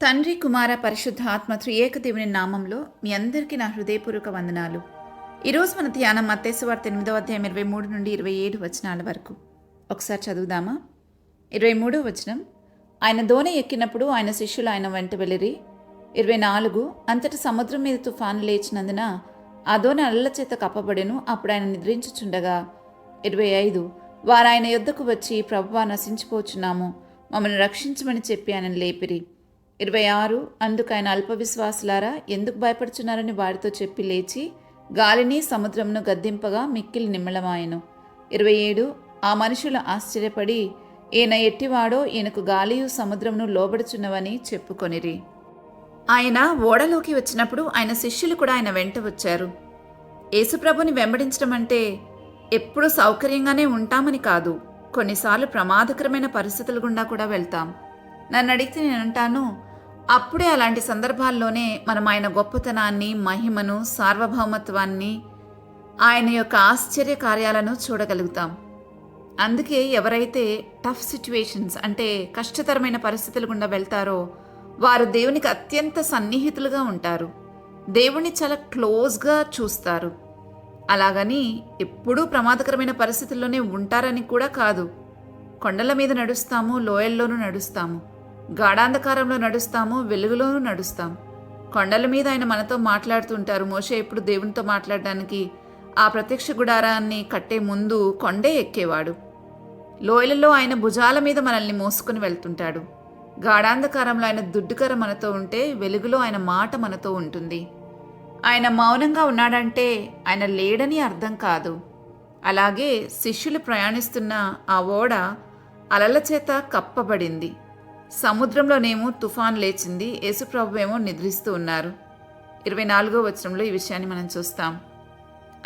తండ్రి కుమార పరిశుద్ధ ఆత్మ త్రియేక దేవుని నామంలో మీ అందరికీ నా హృదయపూర్వక వందనాలు. ఈరోజు మన ధ్యానం మత్తయి వార్త 8వ అధ్యాయం 23 నుండి 27 వచనాల వరకు. ఒకసారి చదువుదామా? 23వ వచనం. ఆయన దోణి ఎక్కినప్పుడు ఆయన శిష్యులు ఆయన వెంట వెళ్ళిరి. 24. అంతటి సముద్రం మీద తుఫాను లేచినందున ఆ దోణి అలల చేత కప్పబడెను. అప్పుడు ఆయన నిద్రించుచుండగా. 25. వారు ఆయన యొద్దకు వచ్చి, ప్రభువా, నశించిపోచున్నాము, మమ్మల్ని రక్షించమని చెప్పి ఆయన లేపిరి. 26. అందుకు ఆయన, అల్పవిశ్వాసులారా, ఎందుకు భయపడుచున్నారని వారితో చెప్పి లేచి గాలిని సముద్రమును గద్దింపగా మిక్కిలి నిమ్మళమాయెను. 27. ఆ మనుషులు ఆశ్చర్యపడి, ఈయన ఎట్టివాడో, ఈయనకు గాలియు సముద్రమును లోబడుచున్నవని చెప్పుకొనిరి. ఆయన ఓడలోకి వచ్చినప్పుడు ఆయన శిష్యులు కూడా ఆయన వెంట వచ్చారు. యేసుప్రభుని వెంబడించడం అంటే ఎప్పుడూ సౌకర్యంగానే ఉంటామని కాదు, కొన్నిసార్లు ప్రమాదకరమైన పరిస్థితుల గుండా కూడా వెళ్తాం. నన్ను అడిగితే నేను అంటాను, అప్పుడే అలాంటి సందర్భాల్లోనే మనం ఆయన గొప్పతనాన్ని, మహిమను, సార్వభౌమత్వాన్ని, ఆయన యొక్క ఆశ్చర్య కార్యాలను చూడగలుగుతాం. అందుకే ఎవరైతే టఫ్ సిచ్యువేషన్స్ అంటే కష్టతరమైన పరిస్థితుల గుండా వెళ్తారో వారు దేవునికి అత్యంత సన్నిహితులుగా ఉంటారు, దేవుణ్ణి చాలా క్లోజ్గా చూస్తారు. అలాగని ఎప్పుడూ ప్రమాదకరమైన పరిస్థితుల్లోనే ఉంటారని కూడా కాదు. కొండల మీద నడుస్తాము, లోయల్లోనూ నడుస్తాము, గాఢాంధకారంలో నడుస్తాము, వెలుగులోనూ నడుస్తాం. కొండల మీద ఆయన మనతో మాట్లాడుతుంటారు. మోషే ఎప్పుడు దేవునితో మాట్లాడడానికి ఆ ప్రత్యక్ష గుడారాన్ని కట్టే ముందు కొండే ఎక్కేవాడు. లోయలలో ఆయన భుజాల మీద మనల్ని మోసుకుని వెళ్తుంటాడు. గాఢాంధకారంలో ఆయన దుడ్డుకర మనతో ఉంటే, వెలుగులో ఆయన మాట మనతో ఉంటుంది. ఆయన మౌనంగా ఉన్నాడంటే ఆయన లేడని అర్థం కాదు. అలాగే శిష్యులు ప్రయాణిస్తున్న ఆ ఓడ అలల చేత కప్పబడింది. సముద్రంలోనేమో తుఫాన్ లేచింది, యేసుప్రభు ఏమో నిద్రిస్తూ ఉన్నారు. 24వ వచనంలో ఈ విషయాన్ని మనం చూస్తాం.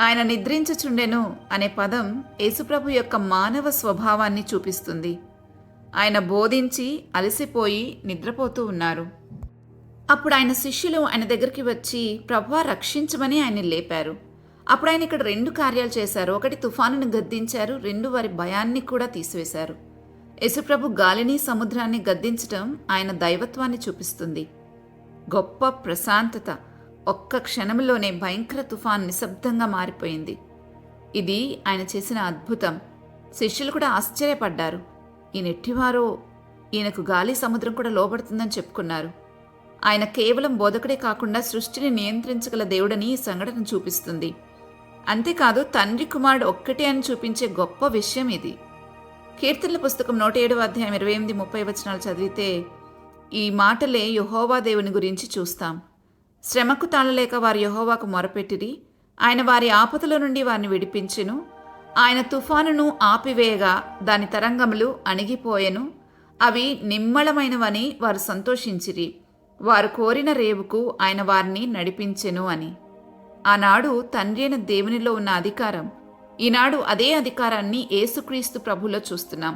ఆయన నిద్రించుచుండెను అనే పదం యేసుప్రభు యొక్క మానవ స్వభావాన్ని చూపిస్తుంది. ఆయన బోధించి అలసిపోయి నిద్రపోతూ ఉన్నారు. అప్పుడు ఆయన శిష్యులు ఆయన దగ్గరికి వచ్చి, ప్రభువా, రక్షించమని ఆయన లేపారు. అప్పుడు ఆయన ఇక్కడ 2 కార్యాలు చేశారు. ఒకటి, తుఫానును గద్దించారు. 2, వారి భయాన్ని కూడా తీసివేశారు. యేసుప్రభు గాలిని సముద్రాన్ని గద్దించటం ఆయన దైవత్వాన్ని చూపిస్తుంది. గొప్ప ప్రశాంతత. ఒక్క క్షణంలోనే భయంకర తుఫాన్ నిశ్శబ్దంగా మారిపోయింది. ఇది ఆయన చేసిన అద్భుతం. శిష్యులు కూడా ఆశ్చర్యపడ్డారు. ఈయన ఎట్టివారో, ఈయనకు గాలి సముద్రం కూడా లోబడుతుందని చెప్పుకున్నారు. ఆయన కేవలం బోధకుడే కాకుండా సృష్టిని నియంత్రించగల దేవుడని ఈ సంఘటన చూపిస్తుంది. అంతేకాదు, తండ్రి కుమారుడు ఒక్కటే అని చూపించే గొప్ప విషయం ఇది. కీర్తనల పుస్తకం 107వ అధ్యాయం 28-30 వచనాలు చదివితే ఈ మాటలే యెహోవా దేవుని గురించి చూస్తాం. శ్రమకు తాళలేక వారు యెహోవాకు మొరపెట్టిరి. ఆయన వారి ఆపదల నుండి వారిని విడిపించెను. ఆయన తుఫానును ఆపివేయగా దాని తరంగములు అణిగిపోయెను. అవి నిమ్మళమైనవని వారు సంతోషించిరి. వారు కోరిన రేవుకు ఆయన వారిని నడిపించెను అని. ఆనాడు తండ్రి అయిన దేవునిలో ఉన్న అధికారం, ఈనాడు అదే అధికారాన్ని యేసుక్రీస్తు ప్రభులో చూస్తున్నాం.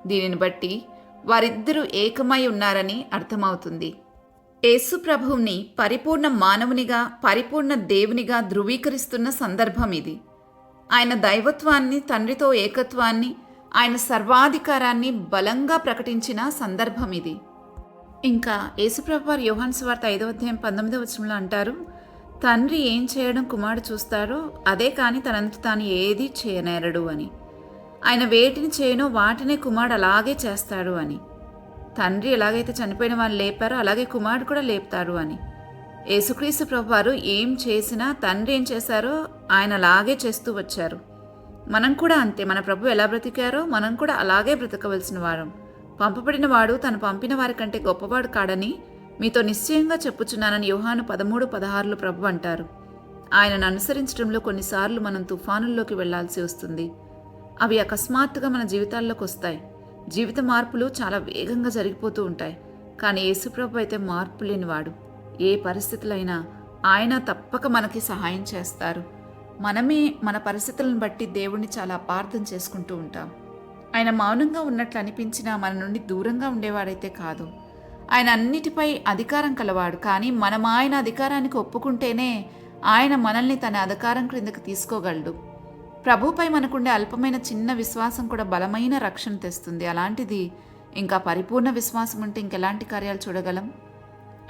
దీనిని బట్టి వారిద్దరూ ఏకమై ఉన్నారని అర్థమవుతుంది. యేసు ప్రభువుని పరిపూర్ణ మానవునిగా, పరిపూర్ణ దేవునిగా ధృవీకరిస్తున్న సందర్భం ఇది. ఆయన దైవత్వాన్ని, తండ్రితో ఏకత్వాన్ని, ఆయన సర్వాధికారాన్ని బలంగా ప్రకటించిన సందర్భం ఇది. ఇంకా యేసుప్రభు వారు యోహాను సువార్త 5వ అధ్యాయం 19వ వచనంలో అంటారు, తండ్రి ఏం చేయడం కుమారుడు చూస్తారో అదే కానీ తనంత తాను ఏది చేయనేరడు అని. ఆయన వేటిని చేయనో వాటినే కుమారుడు అలాగే చేస్తాడు అని. తండ్రి ఎలాగైతే చనిపోయిన వారిని లేపారో అలాగే కుమారుడు కూడా లేపుతాడు అని. యేసుక్రీస్తు ప్రభు వారు ఏం చేసినా తండ్రి ఏం చేశారో ఆయన అలాగే చేస్తూ వచ్చారు. మనం కూడా అంతే. మన ప్రభు ఎలా బ్రతికారో మనం కూడా అలాగే బ్రతకవలసిన వారం. పంపబడిన వాడు తను పంపిన వారి కంటే గొప్పవాడు కాడని మీతో నిశ్చయంగా చెప్పుచున్నానని యోహాను 13:16 ప్రభు అంటారు. ఆయనను అనుసరించడంలో కొన్నిసార్లు మనం తుఫానుల్లోకి వెళ్లాల్సి వస్తుంది. అవి అకస్మాత్తుగా మన జీవితాల్లోకి వస్తాయి. జీవిత మార్పులు చాలా వేగంగా జరిగిపోతూ ఉంటాయి. కానీ యేసుప్రభు అయితే మార్పు లేనివాడు. ఏ పరిస్థితులైనా ఆయన తప్పక మనకి సహాయం చేస్తారు. మనమే మన పరిస్థితులను బట్టి దేవుణ్ణి చాలా అపార్థం చేసుకుంటూ ఉంటాం. ఆయన మౌనంగా ఉన్నట్లు అనిపించినా మన నుండి దూరంగా ఉండేవాడైతే కాదు. ఆయన అన్నిటిపై అధికారం కలవాడు. కానీ మనం ఆయన అధికారానికి ఒప్పుకుంటేనే ఆయన మనల్ని తన అధికారం క్రిందకు తీసుకోగలడు. ప్రభుపై మనకుండే అల్పమైన చిన్న విశ్వాసం కూడా బలమైన రక్షణ తెస్తుంది. అలాంటిది ఇంకా పరిపూర్ణ విశ్వాసం ఉంటే ఇంకెలాంటి కార్యాలు చూడగలం?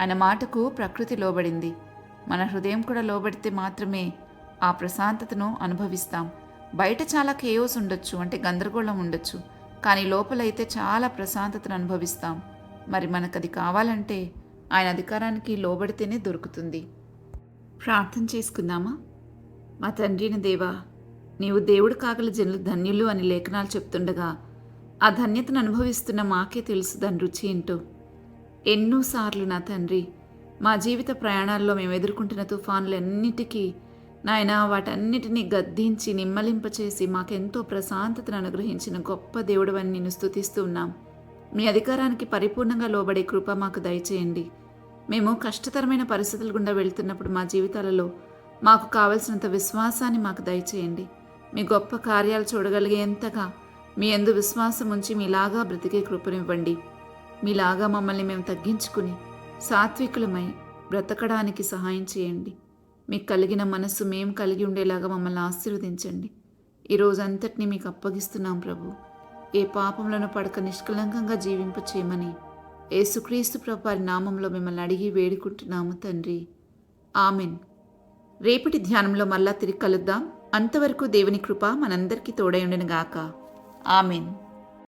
ఆయన మాటకు ప్రకృతి లోబడింది. మన హృదయం కూడా లోబడితే మాత్రమే ఆ ప్రశాంతతను అనుభవిస్తాం. బయట చాలా కేయోస్ ఉండొచ్చు, అంటే గందరగోళం ఉండొచ్చు, కానీ లోపలైతే చాలా ప్రశాంతతను అనుభవిస్తాం. మరి మనకది కావాలంటే ఆయన అధికారానికి లోబడితేనే దొరుకుతుంది. ప్రార్థన చేసుకుందామా? మా తండ్రిని దేవా, నీవు దేవుడు కాగల జనులు ధన్యులు అని లేఖనాలు చెప్తుండగా ఆ ధన్యతను అనుభవిస్తున్న మాకే తెలుసు దాని రుచి ఏంటో. ఎన్నోసార్లు నా తండ్రి మా జీవిత ప్రయాణాల్లో మేము ఎదుర్కొంటున్న తుఫానులన్నిటికీ నాయన వాటన్నిటినీ గద్దించి నిమ్మలింపచేసి మాకెంతో ప్రశాంతతను అనుగ్రహించిన గొప్ప దేవుడవని నిన్ను స్తుతిస్తూ ఉన్నాం. మీ అధికారానికి పరిపూర్ణంగా లోబడే కృప మాకు దయచేయండి. మేము కష్టతరమైన పరిస్థితుల గుండా వెళ్తున్నప్పుడు మా జీవితాలలో మాకు కావలసినంత విశ్వాసాన్ని మాకు దయచేయండి. మీ గొప్ప కార్యాలు చూడగలిగేంతగా మీ యందు విశ్వాసం ఉంచి మీలాగా బ్రతికే కృపనివ్వండి. మీలాగా మమ్మల్ని మేము తగ్గించుకుని సాత్వికులమై బ్రతకడానికి సహాయం చేయండి. మీకు కలిగిన మనస్సు మేము కలిగి ఉండేలాగా మమ్మల్ని ఆశీర్వదించండి. ఈరోజంతటినీ మీకు అప్పగిస్తున్నాం ప్రభు. ఏ పాపంలోనూ పడక నిష్కలంకంగా జీవింప చేయమని యేసుక్రీస్తు ప్రభువారి నామంలో మిమ్మల్ని అడిగి వేడుకుంటున్నాము తండ్రి. ఆమెన్. రేపటి ధ్యానంలో మళ్ళా తిరిగి కలుద్దాం. అంతవరకు దేవుని కృప మనందరికీ తోడై ఉండును గాక. ఆమెన్.